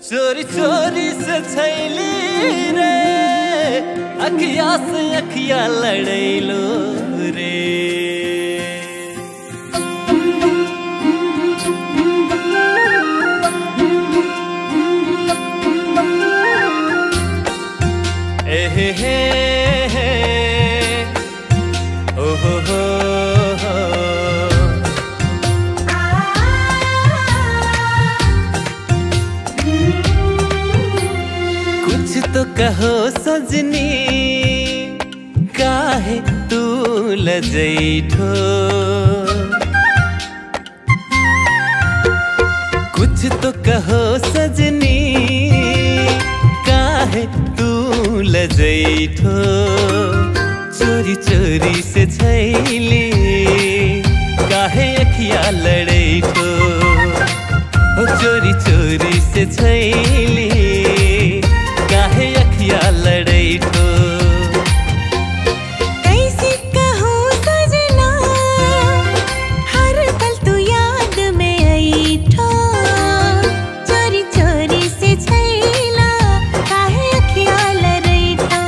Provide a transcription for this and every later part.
चोरी चोरी से छैली रे अखिया से अखिया लड़ैलो रे। एहे हे ओ हो कुछ तो कहो सजनी काहे तू लजैठो। कुछ तो कहो सजनी काहे तू लजैठो। चोरी चोरी से छैली काहे अखिया लड़ैठो। चोरी चोरी से छैली काहे अखिया लड़ैठो। कैसे कहूँ सजना हर पल तू याद में ऐठो। चोरी चोरी से छैला काहे अखिया लड़ैठो।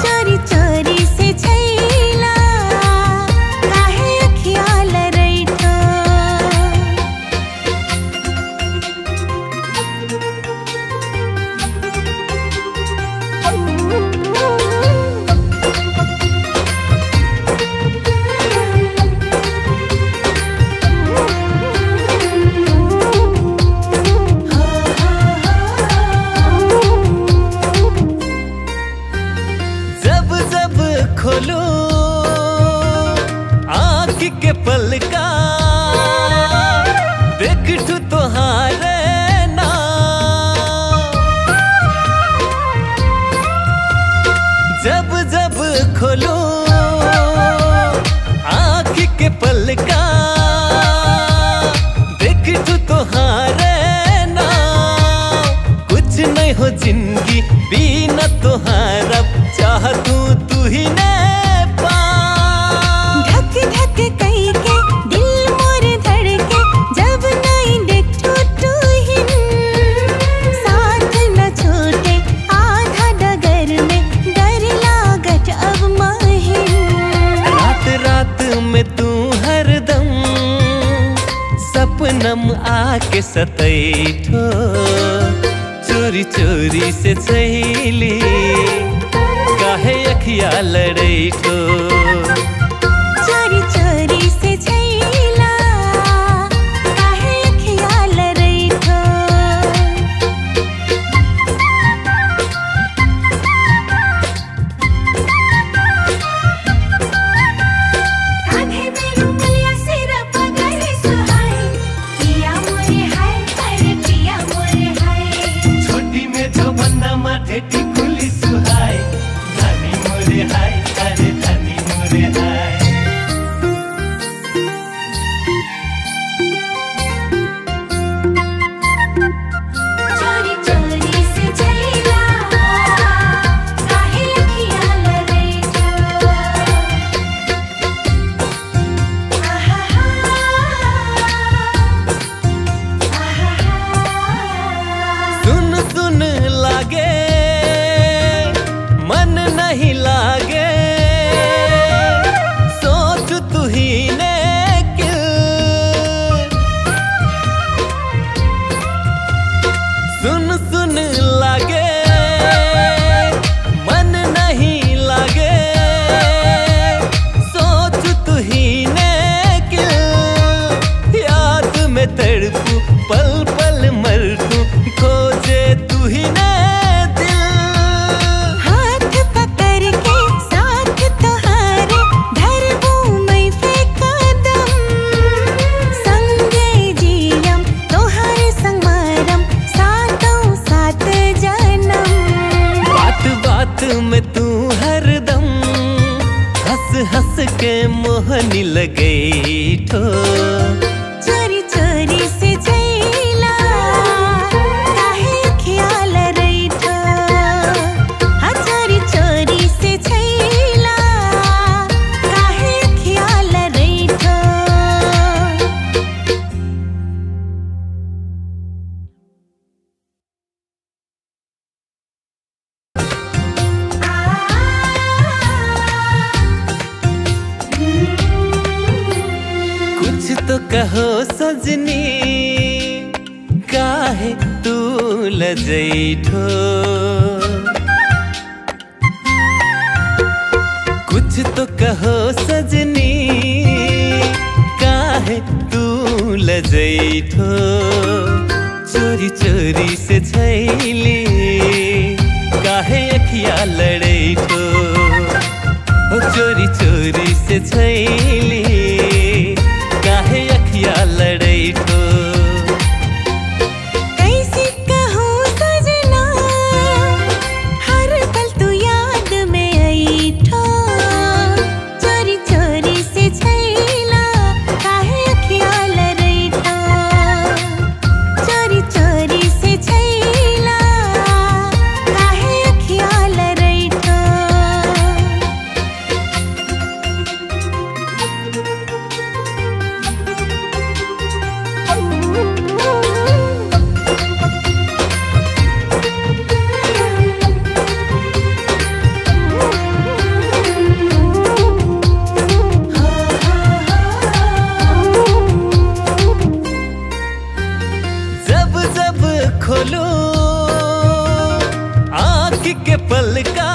चोरी चोरी से छैला काहे अखिया लड़ैठो। जब जब खोलूं आँख के पलका देखूं तोहारे नाम। जब जब खोलूं आँख के पलका देखूं तोहारे नाम। कुछ नहीं हो जिंदगी बिना तोहारा चाह तू ही ने पा। धक धक कई के दिल मोर धड़के जब नहीं देखो तू ही। साथ न छोटे आधा डगर में डर लागत अब माहिन। रात रात में तू हरदम सपनम आके सतैठो। चोरी चोरी से छैली काहे अखिया लड़ैठो। चोरी चोरी से छैला काहे अखिया लड़ैठो। कान्हे में रुपया सिर पगल सुहाई पिया मोरे हाय अरे पिया मोरे हाय। छोटी में जो बंदा माथे टिकुली सुहाय धनी मोरे हाय अरे धनी मोरे हाय। चोरी चोरी से छैला काहे अखिया लड़ैठो। आहा सुन सुन लागे मन नहीं लागे सोच तू ही ने क्यों। सुन सुन लागे मन नहीं लागे सोच तू ही ने क्यों। याद में तड़पू पल पल मरतू खोजे तू ही ने दिल। हाथ पकड़ के साथ तोहारे धरबू मैं कदम। संगे जियम तोहारे संग मरम सातों सात जन्म। बात बात में तू हरदम हंस हंस के मोहनी लगैठो। चोरी चोरी से छैला काहे अखिया लड़ैठो। हाँ चोरी चोरी से छैला काहे अखिया लड़ैठो। लजैठो कुछ तो कहो सजनी काहे तू लजैठो चोरी चोरी से छैली काहे अखिया लड़ैठो चोरी चोरी से छैली काहे अखिया लड़ैठो कैसे कहूँ सजना हर पल तू याद में ऐठो चोरी चोरी से छैला काहे अखिया लड़ैठो चोरी चोरी से छैला काहे अखिया लड़ैठो जब जब खोलो आँख के पलका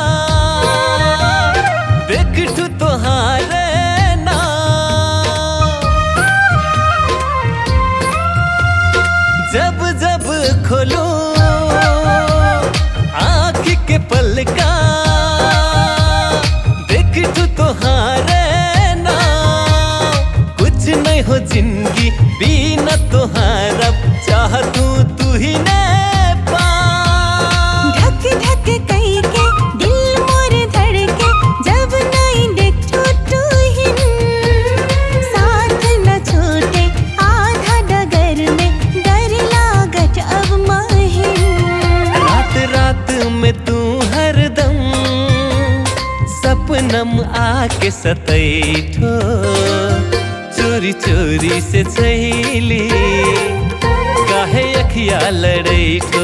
देखठू तोहारे नाम जब जब खोलो आँख के पलका देखठू तोहारे नाम कुछ नहीं हो जिंदगी बिना तोहारा चाह तू ही ने पा ढक ढक कई के दिल मोर धड़के जब नहीं देखो तू ही साथ न छोटे आधा डगर में डर लागत अब माहिन रात रात में तू हरदम सपनम आके सतैठो चोरी चोरी से छैली काहे अखिया लड़ैठो